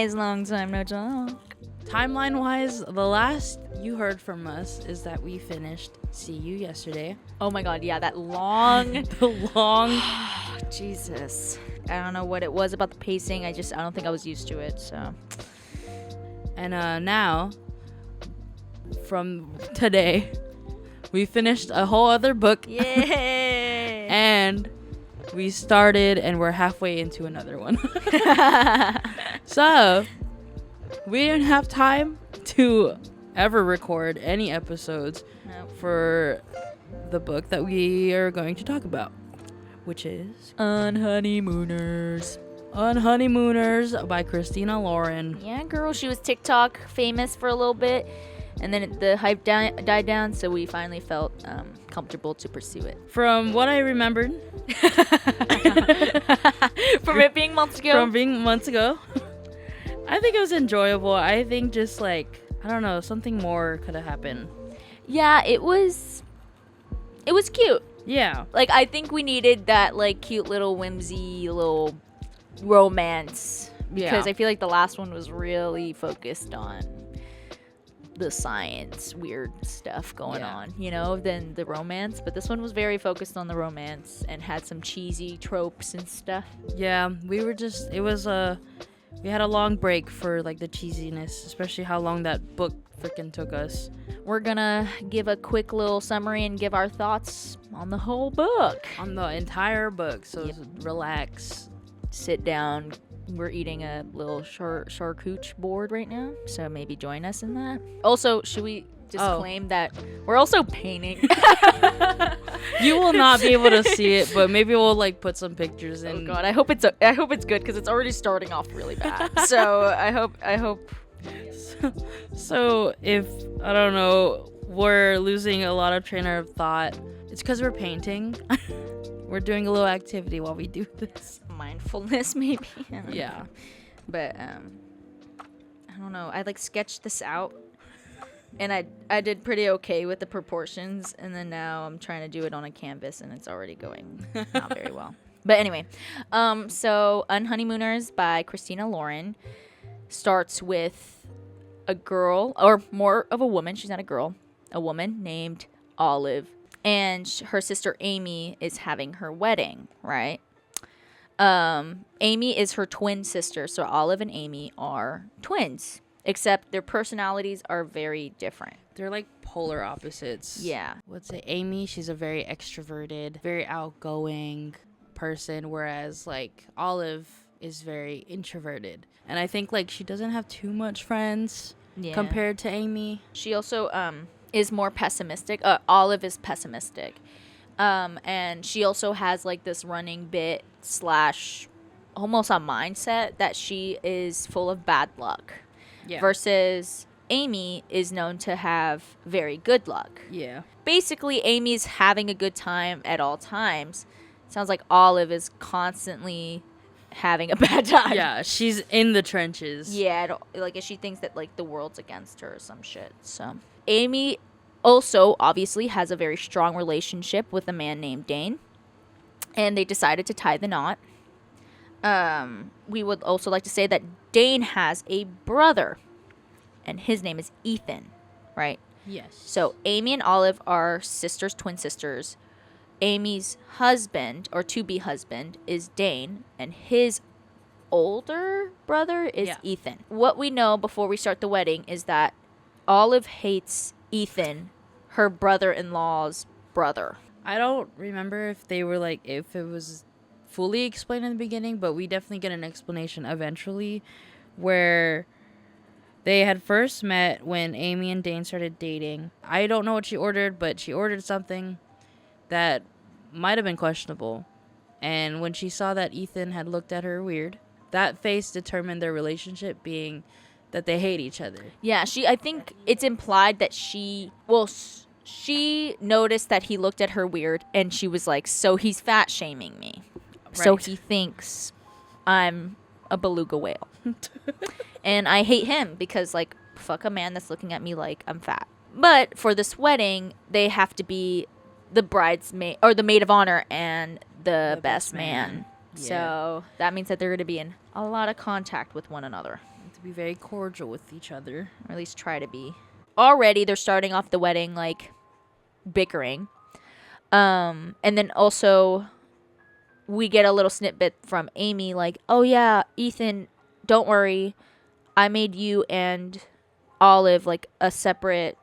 guys. Long time no talk. Timeline-wise, the last you heard from us is that we finished See You Yesterday. Oh my god, yeah, that long... The long... Jesus. I don't know what it was about the pacing. I don't think I was used to it, so... And now, from today, we finished a whole other book. Yay! And we started and we're halfway into another one. So, we didn't have time to ever record any episodes for the book that we are going to talk about, which is Unhoneymooners. Unhoneymooners by Christina Lovelyne. Yeah, girl, she was TikTok famous for a little bit, and then the hype died down, so we finally felt comfortable to pursue it. From what I remembered, From it being months ago, I think it was enjoyable. I think just like, I don't know, something more could have happened. Yeah, it was cute. Yeah. Like, I think we needed that, like, cute little whimsy little romance. Because I feel like the last one was really focused on the science, weird stuff going on, you know, than the romance. But this one was very focused on the romance and had some cheesy tropes and stuff. Yeah, we had a long break for, like, the cheesiness, especially how long that book freaking took us. We're gonna give a quick little summary and give our thoughts on the whole book. On the entire book, so relax. Sit down. We're eating a little charcuterie board right now, so maybe join us in that. Also, should we disclaim that we're also painting? You will not be able to see it, but maybe we'll, like, put some pictures in. Oh god, I hope it's good because it's already starting off really bad. So I hope. So if, I don't know, we're losing a lot of train of thought, it's because we're painting. We're doing a little activity while we do this. Mindfulness, maybe. Yeah. But I don't know. I like sketched this out, and I did pretty okay with the proportions, and then now I'm trying to do it on a canvas, and it's already going not very well. But anyway, so Unhoneymooners by Christina Lovelyne starts with a girl, or more of a woman. She's not a girl. A woman named Olive. And her sister Amy is having her wedding, right? Amy is her twin sister, so Olive and Amy are twins, except their personalities are very different. They're like polar opposites. Yeah. Let's say Amy, she's a very extroverted, very outgoing person, whereas like Olive is very introverted. And I think like she doesn't have too much friends compared to Amy. She also is more pessimistic. Olive is pessimistic. And she also has like this running bit / almost a mindset that she is full of bad luck. Yeah. Versus Amy is known to have very good luck. Yeah. Basically, Amy's having a good time at all times. Sounds like Olive is constantly having a bad time. Yeah, she's in the trenches. Yeah, like she thinks that like the world's against her or some shit. So Amy also obviously has a very strong relationship with a man named Dane, and they decided to tie the knot. We would also like to say that Dane has a brother, and his name is Ethan, right? Yes. So Amy and Olive are sisters, twin sisters. Amy's husband, or to-be husband, is Dane, and his older brother is Ethan. What we know before we start the wedding is that Olive hates Ethan, her brother-in-law's brother. I don't remember if they were like, if it was fully explained in the beginning, but we definitely get an explanation eventually where they had first met when Amy and Dane started dating. I don't know what she ordered, but she ordered something that might have been questionable. And when she saw that Ethan had looked at her weird, that face determined their relationship being that they hate each other. Yeah, I think it's implied that she noticed that he looked at her weird, and she was like, so he's fat shaming me. Right. So he thinks I'm a beluga whale. And I hate him because, like, fuck a man that's looking at me like I'm fat. But for this wedding, they have to be the bridesmaid, or the maid of honor, and the best man. Yeah. So that means that they're going to be in a lot of contact with one another. To be very cordial with each other. Or at least try to be. Already, they're starting off the wedding, like, bickering. And then also, we get a little snippet from Amy, like, oh yeah, Ethan, don't worry. I made you and Olive, like, a separate,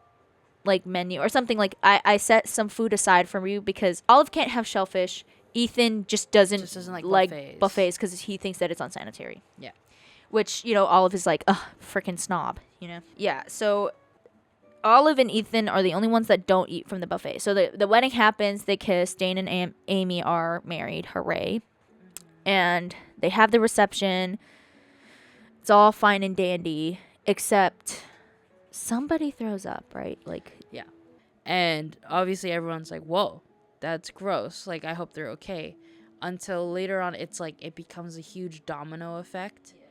like, menu or something. Like, I set some food aside for you because Olive can't have shellfish. Ethan just doesn't like buffets because he thinks that it's unsanitary. Yeah. Which, you know, Olive is like, ugh, freaking snob, you know? Yeah, so Olive and Ethan are the only ones that don't eat from the buffet. So the wedding happens, they kiss, Dane and Amy are married, hooray. And they have the reception. It's all fine and dandy, except somebody throws up, right? Like, yeah. And obviously everyone's like, whoa, that's gross. Like, I hope they're okay. Until later on, it's like it becomes a huge domino effect. Yeah.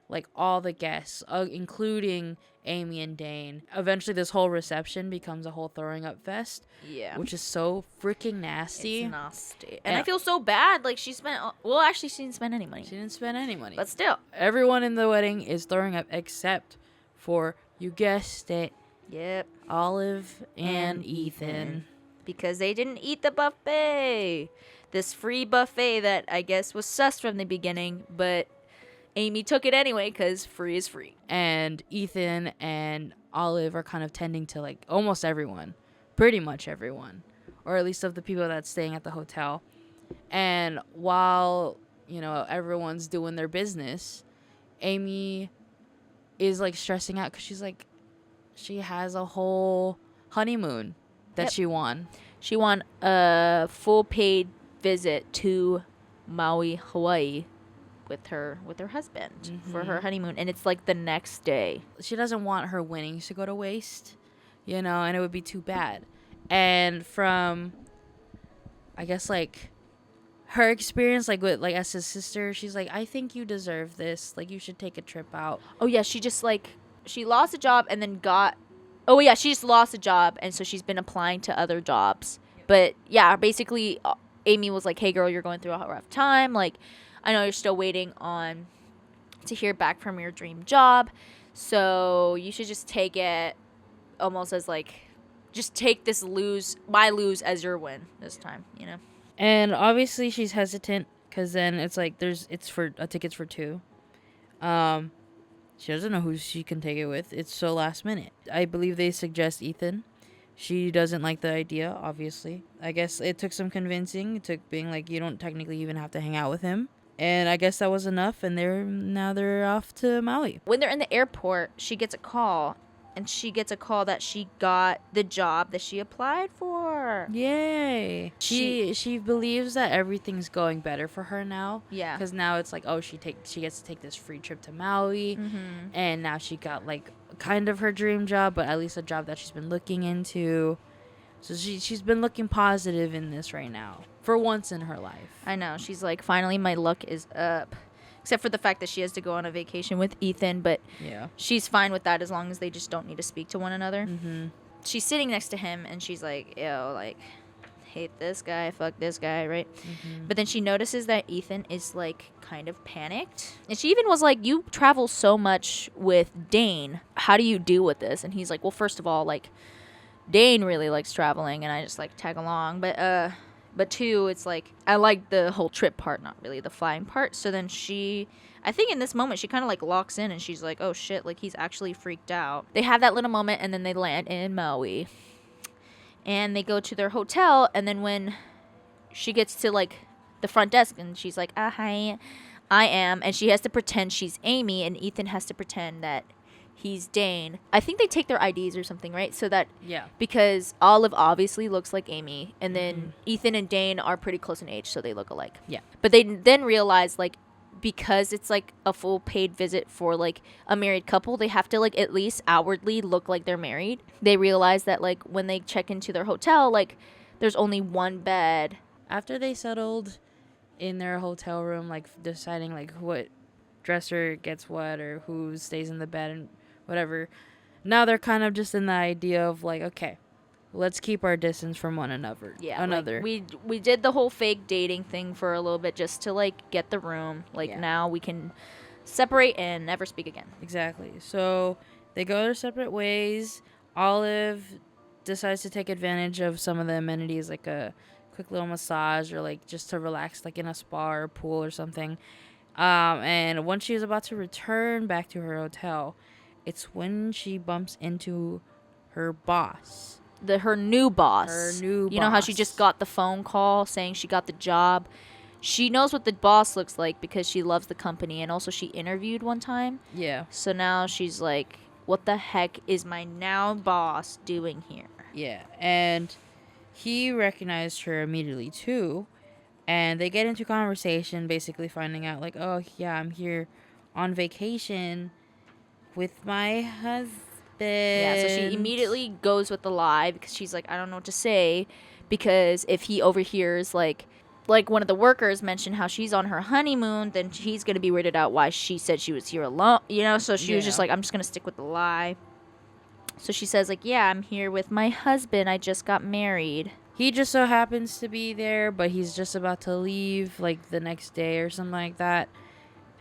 Like, all the guests, including Amy and Dane. Eventually, this whole reception becomes a whole throwing up fest. Yeah. Which is so freaking nasty. It's nasty. And I feel so bad. Like, she spent... Well, actually, she didn't spend any money. She didn't spend any money. But still. Everyone in the wedding is throwing up except for, you guessed it, yep, Olive and Ethan. Because they didn't eat the buffet. This free buffet that I guess was sus from the beginning, but Amy took it anyway because free is free. And Ethan and Olive are kind of tending to, like, almost everyone. Pretty much everyone. Or at least of the people that's staying at the hotel. And while, you know, everyone's doing their business, Amy is, like, stressing out because she's, like, she has a whole honeymoon that she won. She won a full paid visit to Maui, Hawaii with her husband for her honeymoon, and it's like the next day. She doesn't want her winnings to go to waste, you know, and it would be too bad. And from, I guess, like, her experience, like, with, like, as his sister, she's like, I think you deserve this. Like, you should take a trip out. Oh yeah, she just, like, she lost a job and then got... Oh, yeah, she just lost a job, and so she's been applying to other jobs. But, yeah, basically, Amy was like, hey, girl, you're going through a rough time. Like, I know you're still waiting on to hear back from your dream job, so you should just take it almost as, like, just take this my lose as your win this time, you know? And obviously she's hesitant because then it's like it's for tickets for two. She doesn't know who she can take it with. It's so last minute. I believe they suggest Ethan. She doesn't like the idea, obviously. I guess it took some convincing. It took being like, you don't technically even have to hang out with him. And I guess that was enough, and they're off to Maui. When they're in the airport, she gets a call. And she gets a call that she got the job that she applied for. Yay. She believes that everything's going better for her now. Yeah. Because now it's like, oh, she gets to take this free trip to Maui. Mm-hmm. And now she got, like, kind of her dream job, but at least a job that she's been looking into. So she's been looking positive in this right now. For once in her life. I know. She's like, finally my luck is up. Except for the fact that she has to go on a vacation with Ethan, but yeah, she's fine with that as long as they just don't need to speak to one another. Mm-hmm. She's sitting next to him, and she's like, ew, like, hate this guy, fuck this guy, right? Mm-hmm. But then she notices that Ethan is, like, kind of panicked. And she even was like, you travel so much with Dane. How do you deal with this? And he's like, well, first of all, like, Dane really likes traveling, and I just, like, tag along. But two, it's like, I like the whole trip part, not really the flying part. So then I think in this moment, she kind of, like, locks in, and she's like, oh, shit, like, he's actually freaked out. They have that little moment, and then they land in Maui. And they go to their hotel, and then when she gets to, like, the front desk, and she's like, hi, I am. And she has to pretend she's Amy, and Ethan has to pretend that he's Dane. I think they take their IDs or something, right? So that, yeah, because Olive obviously looks like Amy, and then Ethan and Dane are pretty close in age, so they look alike. Yeah. But they then realize, like, because it's, like, a full paid visit for, like, a married couple, they have to, like, at least outwardly look like they're married. They realize that, like, when they check into their hotel, like, there's only one bed. After they settled in their hotel room, like, deciding, like, what dresser gets what or who stays in the bed and whatever, now they're kind of just in the idea of, like, okay, let's keep our distance from one another. Yeah, like, we did the whole fake dating thing for a little bit just to, like, get the room. Like, now we can separate and never speak again. Exactly. So they go their separate ways. Olive decides to take advantage of some of the amenities, like a quick little massage or like just to relax, like in a spa or pool or something. And once she is about to return back to her hotel, it's when she bumps into her boss. Her new boss. You know how she just got the phone call saying she got the job? She knows what the boss looks like because she loves the company, and also she interviewed one time. Yeah. So now she's like, what the heck is my now boss doing here? Yeah. And he recognized her immediately too. And they get into conversation, basically finding out like, oh yeah, I'm here on vacation with my husband. Yeah, so she immediately goes with the lie because she's like, I don't know what to say, because if he overhears like one of the workers mentioned how she's on her honeymoon, then he's gonna be weirded out why she said she was here alone, so she was just like, I'm just gonna stick with the lie. So she says like, yeah, I'm here with my husband, I just got married. He just so happens to be there, but he's just about to leave like the next day or something like that.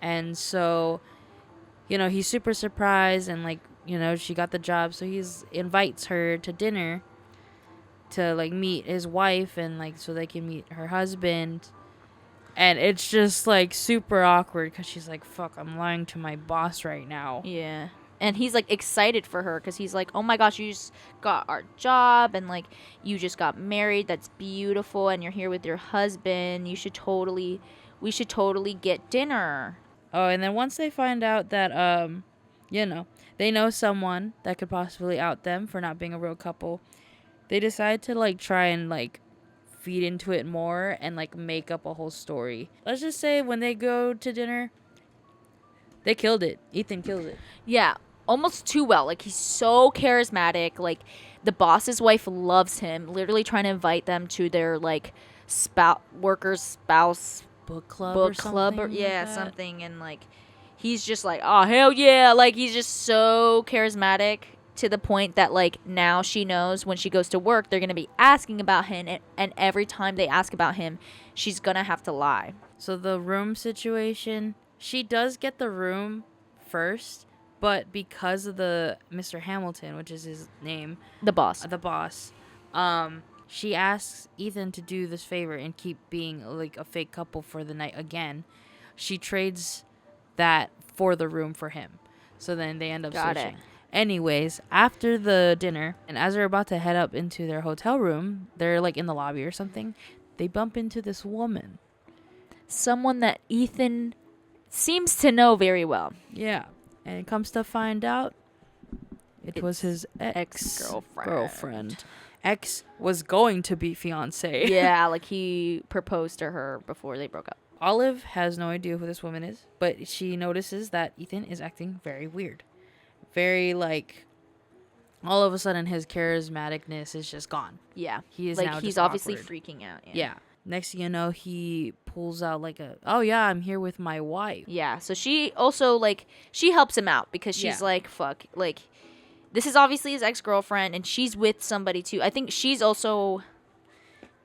And so, he's super surprised, and like, she got the job, so he's invites her to dinner to like meet his wife, and like so they can meet her husband. And it's just like super awkward because she's like, fuck, I'm lying to my boss right now. Yeah. And he's like excited for her because he's like, oh my gosh, you just got our job, and like you just got married, that's beautiful, and you're here with your husband, we should totally get dinner. Oh, and then once they find out that they know someone that could possibly out them for not being a real couple, they decide to like try and like feed into it more and like make up a whole story. Let's just say when they go to dinner, they killed it. Ethan killed it. Yeah, almost too well. Like, he's so charismatic. Like, the boss's wife loves him, literally trying to invite them to their like workers spouse book club or something. And like, he's just like, oh hell yeah, like he's just so charismatic to the point that like now she knows when she goes to work they're gonna be asking about him, and every time they ask about him she's gonna have to lie. So the room situation, she does get the room first, but because of the Mr. Hamilton, which is his name, the boss, she asks Ethan to do this favor and keep being like a fake couple for the night again. She trades that for the room for him. So then they end up switching. Anyways, after the dinner, and as they're about to head up into their hotel room, they're like in the lobby or something, they bump into this woman. Someone that Ethan seems to know very well. Yeah. And it comes to find out it was his ex-girlfriend. Ex was going to be fiance. Yeah, like he proposed to her before they broke up. Olive has no idea who this woman is, but she notices that Ethan is acting very weird. Very, like, all of a sudden his charismaticness is just gone. Yeah. He is like, now he's just obviously awkward. freaking out. Yeah. Next thing you know, he pulls out like oh yeah, I'm here with my wife. Yeah. So she also, like, she helps him out because she's like, fuck, like, this is obviously his ex-girlfriend and she's with somebody too. I think she's also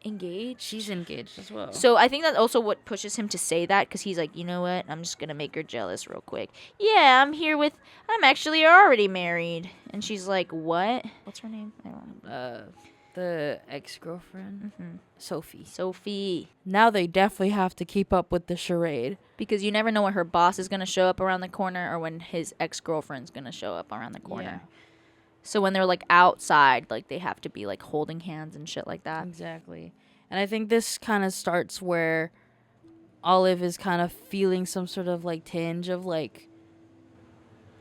engaged. She's engaged as well. So I think that's also what pushes him to say that, because he's like, you know what, I'm just gonna make her jealous real quick. Yeah, I'm actually already married. And she's like, what? What's her name? I don't know. The ex-girlfriend. Sophie. Now they definitely have to keep up with the charade, because you never know when her boss is gonna show up around the corner or when his ex-girlfriend's gonna show up around the corner. Yeah. So when they're, like, outside, like, they have to be, like, holding hands and shit like that. Exactly. And I think this kind of starts where Olive is kind of feeling some sort of, like, tinge of, like,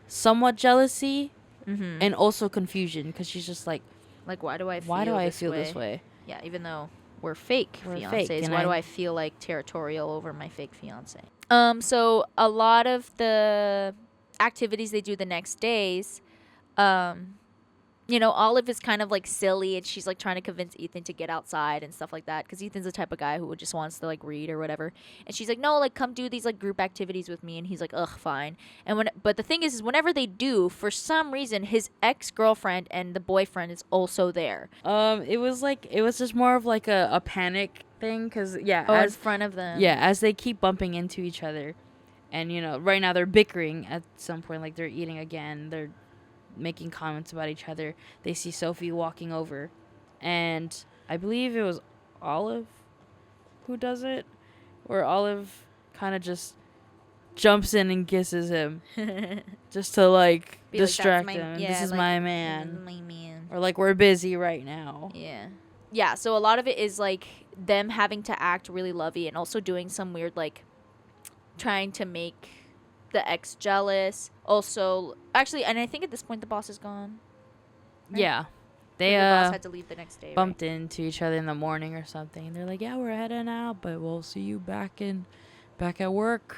somewhat jealousy and also confusion, because she's just like, why do I feel this way? Yeah, even though we're fiancés. Fake, why do I feel, like, territorial over my fake fiancé? So a lot of the activities they do the next days, you know, Olive is kind of, like, silly, and she's, like, trying to convince Ethan to get outside and stuff like that, because Ethan's the type of guy who just wants to, like, read or whatever. And she's like, no, like, come do these, like, group activities with me. And he's like, ugh, fine. But the thing is whenever they do, for some reason, his ex-girlfriend and the boyfriend is also there. It was just more of, like, a panic thing, because, in front of them. Yeah, as they keep bumping into each other. And, you know, right now they're bickering at some point. Like, they're eating again. They're making comments about each other. They see Sophie walking over. And I believe it was Olive who does it. Where Olive kind of just jumps in and kisses him. Just to, like, Be distract like, him. yeah, This is like, my This man. is my man. Or, like, we're busy right now. Yeah. Yeah, so a lot of it is, like, them having to act really lovey and also doing some weird, like, trying to make the ex jealous. Also, actually, and I think at this point the boss is gone. Right? Yeah. They The boss had to leave the next day, bumped into each other in the morning or something. They're like, yeah, we're heading out, but we'll see you back at work.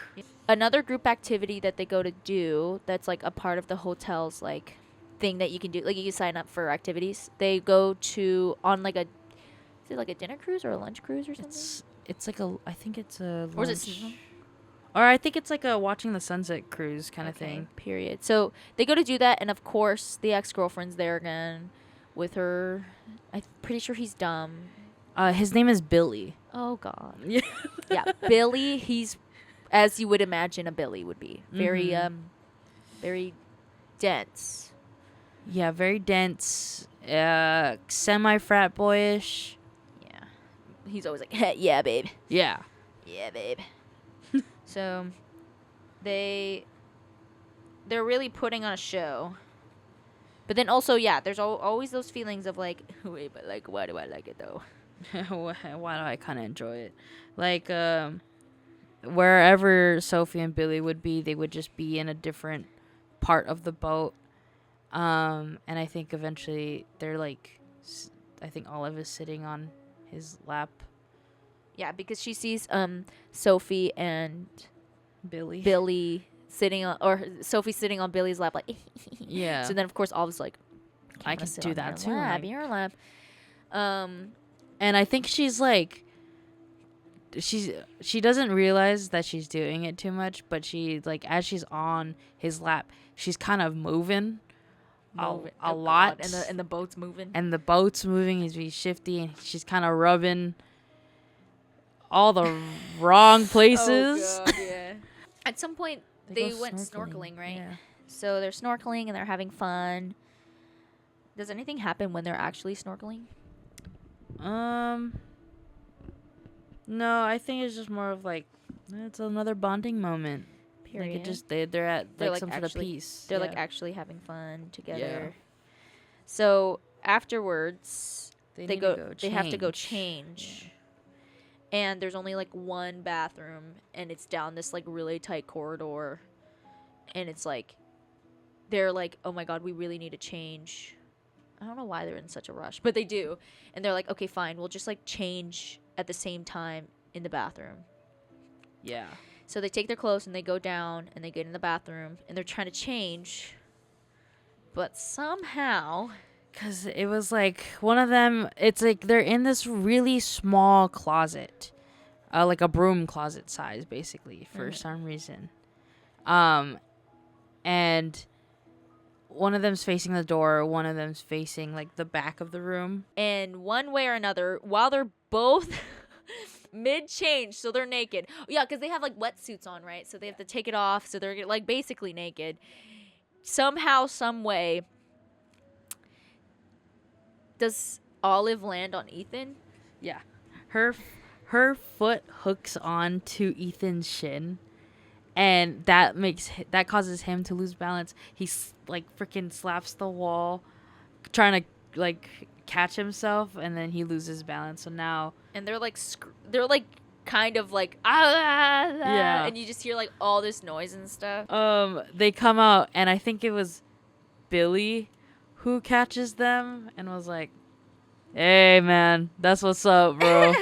Another group activity that they go to do that's, like, a part of the hotel's, like, thing that you can do. Like, you can sign up for activities. They go to, on, like, is it like a dinner cruise or a lunch cruise or something? It's like I think it's a lunch. Or is it seasonal? Or I think it's like a watching the sunset cruise kind of thing. Period. So they go to do that, and of course the ex-girlfriend's there again with her. I'm pretty sure he's dumb. His name is Billy. Oh God. Yeah. Yeah, Billy. He's as you would imagine a Billy would be. Very very dense. Yeah, very dense. Semi frat boyish. Yeah. He's always like, hey, yeah, babe. Yeah. Yeah, babe. So they're really putting on a show. But then also, yeah, there's always those feelings of like, wait, but like, why do I like it though? Why do I kind of enjoy it? Like, wherever Sophie and Billy would be, they would just be in a different part of the boat. And I think eventually they're like, I think Olive is sitting on his lap. Yeah, because she sees Sophie and Billy sitting on, or Sophie sitting on Billy's lap, like, yeah. So then of course Olive's like, I can do that too. Your lap. And I think she's like, she doesn't realize that she's doing it too much, but she, like, as she's on his lap, she's kind of moving a lot. God. And the boat's moving. And the boat's moving. He's really shifty, and she's kind of rubbing all the wrong places. Oh God, yeah. At some point, they went snorkeling, right? Yeah. So they're snorkeling and they're having fun. Does anything happen when they're actually snorkeling? No, I think it's just more of like, it's another bonding moment. Period. Like, it just they're at They're like like some sort of peace. They're like actually having fun together. Yeah. So afterwards, they have to go change. Yeah. And there's only like one bathroom, and it's down this like really tight corridor. And it's like, they're like, oh my God, we really need to change. I don't know why they're in such a rush, but they do. And they're like, okay, fine, we'll just like change at the same time in the bathroom. Yeah. So they take their clothes and they go down and they get in the bathroom and they're trying to change. But somehow, because it was like one of them, it's like they're in this really small closet, like a broom closet size, basically, for some reason. And one of them's facing the door, one of them's facing like the back of the room. And one way or another, while they're both mid-change, so they're naked. Yeah, because they have like wetsuits on, right? So they have to take it off, so they're like basically naked. Somehow, some way, does Olive land on Ethan? Yeah. Her foot hooks on to Ethan's shin, and that causes him to lose balance. He like freaking slaps the wall, trying to like catch himself, and then he loses balance. So now, and they're like kind of like yeah, and you just hear like all this noise and stuff. They come out, and I think it was Billy who catches them and was like, "Hey, man, that's what's up, bro."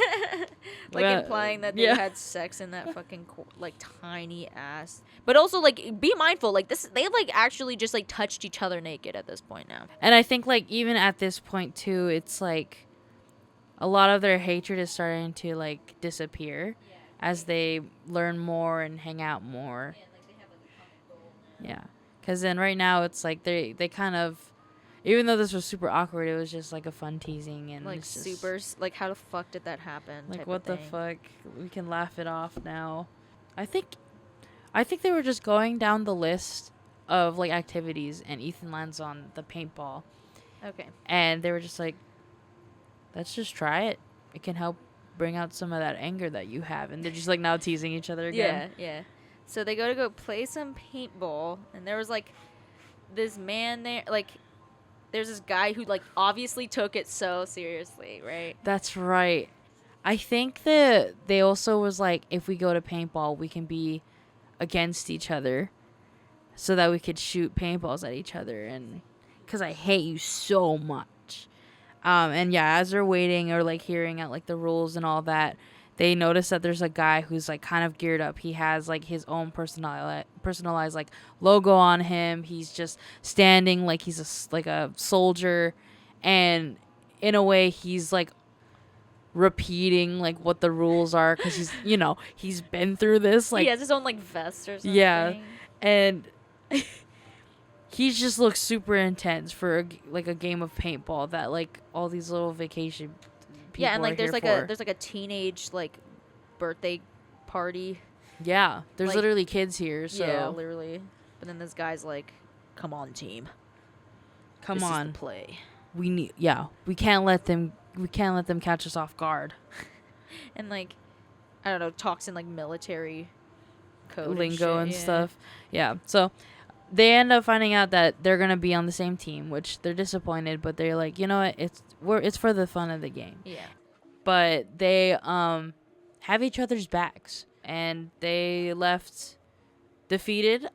Like implying that they had sex in that fucking like tiny ass. But also like be mindful, like this, they've like actually just like touched each other naked at this point now. And I think like even at this point too, it's like a lot of their hatred is starting to like disappear as they learn more and hang out more. Yeah, because then right now it's like they kind of, even though this was super awkward, it was just like a fun teasing and like super like how the fuck did that happen? Like what the fuck? We can laugh it off now. I think I think they were just going down the list of like activities, and Ethan lands on the paintball, Okay. and they were just like, let's just try it. It can help bring out some of that anger that you have. And they're just like now teasing each other again. Yeah. So they go play some paintball, and there was like this man there, like there's this guy who like obviously took it so seriously, right? That's right. I think that they also was like, if we go to paintball, we can be against each other so that we could shoot paintballs at each other, and because I hate you so much. And yeah, as they're waiting or like hearing out like the rules and all that, they notice that there's a guy who's like kind of geared up. He has like his own personalized like logo on him. He's just standing like he's like a soldier, and in a way he's like repeating like what the rules are, because he's he's been through this, like He has his own like vest or something. yeah, and he just looks super intense for a game of paintball that like all these little vacation people Yeah, and like are there's here like for. a teenage like birthday party. Yeah, there's like- literally kids here, so Yeah, literally. But then this guy's like, "Come on, team. come This is on, the play." we can't let them catch us off guard. And like, I don't know, talks in like military code Lingo and shit, yeah. stuff. Yeah, so they end up finding out that they're gonna be on the same team, which they're disappointed, but they're like, you know what, it's for the fun of the game. Yeah. But they have each other's backs, and they left defeated,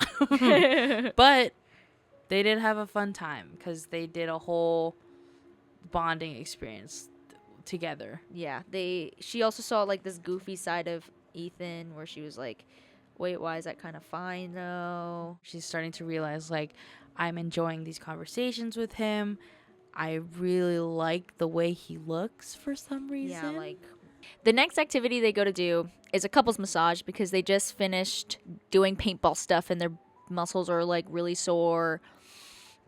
but they did have a fun time because they did a whole bonding experience together. Yeah, she also saw like this goofy side of Ethan where she was like, "Wait, why is that kind of fine though?" She's starting to realize, like, I'm enjoying these conversations with him. I really like the way he looks for some reason. Yeah, like the next activity they go to do is a couples massage because they just finished doing paintball stuff and their muscles are like really sore.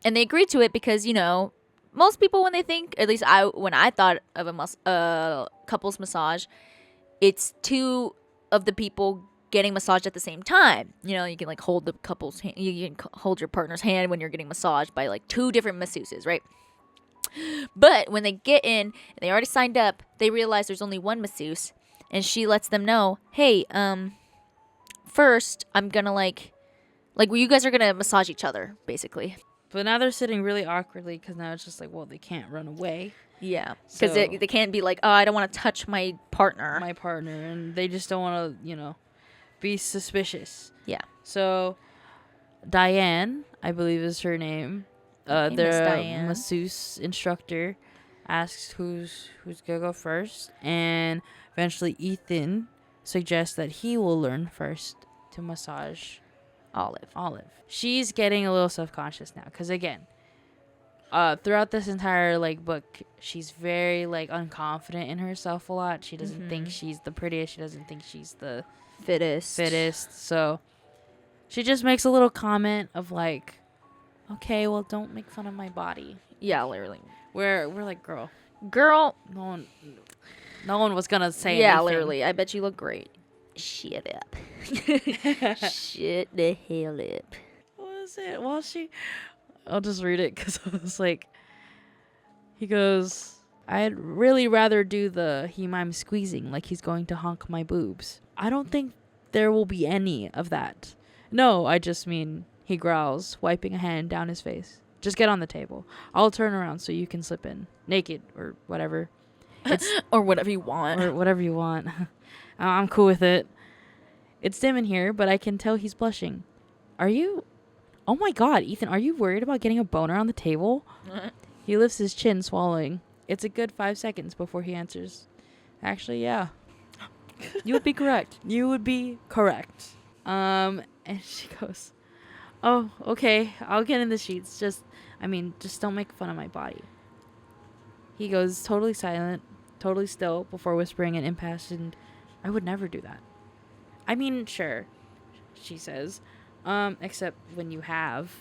And they agreed to it because, most people when they think, at least when I thought of a couples massage, it's two of the people getting massaged at the same time. You can like hold the couple's hand, you can hold your partner's hand when you're getting massaged by like two different masseuses, right? But when they get in, and they already signed up, they realize there's only one masseuse, and she lets them know, hey, first I'm gonna like you guys are gonna massage each other, basically. But now they're sitting really awkwardly because now it's just like, well, they can't run away. Yeah, because So- they can't be like, oh, I don't want to touch my partner. And they just don't want to, be suspicious. Yeah. So Diane, I believe is her name, Okay, Miss their Diane. masseuse instructor, asks who's gonna go first, and eventually Ethan suggests that he will learn first to massage Olive. She's getting a little self-conscious now because, again, throughout this entire like book, she's very like unconfident in herself a lot. She doesn't think she's the prettiest. She doesn't think she's the fittest. So she just makes a little comment of like, okay, well, don't make fun of my body. Yeah, literally. We're like, girl, Girl. no one was gonna say Yeah, anything. literally. I bet you look great. Shut up. Shut the hell up. What is it? Well, I'll just read it because I was like, he goes, I'd really rather do the he mimes squeezing like he's going to honk my boobs. I don't think there will be any of that. No, I just mean, he growls, wiping a hand down his face. Just get on the table. I'll turn around so you can slip in. Naked or whatever. Or whatever you want. Or whatever you want. I'm cool with it. It's dim in here, but I can tell he's blushing. Are you? Oh my god, Ethan, are you worried about getting a boner on the table? He lifts his chin, swallowing. It's a good 5 seconds before he answers. Actually, yeah. You would be correct. And she goes, oh, okay, I'll get in the sheets. Just don't make fun of my body. He goes totally silent, totally still, before whispering an impassioned, I would never do that. I mean, sure, she says, except when you have.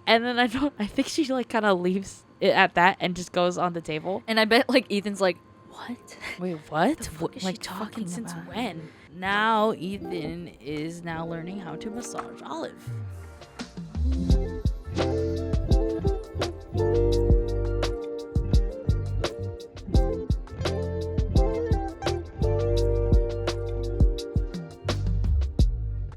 And then I think she like kind of leaves it at that and just goes on the table. And I bet like Ethan's like, what? Wait, what? The fuck is Like she talking since about? when? now Ethan is now learning how to massage Olive.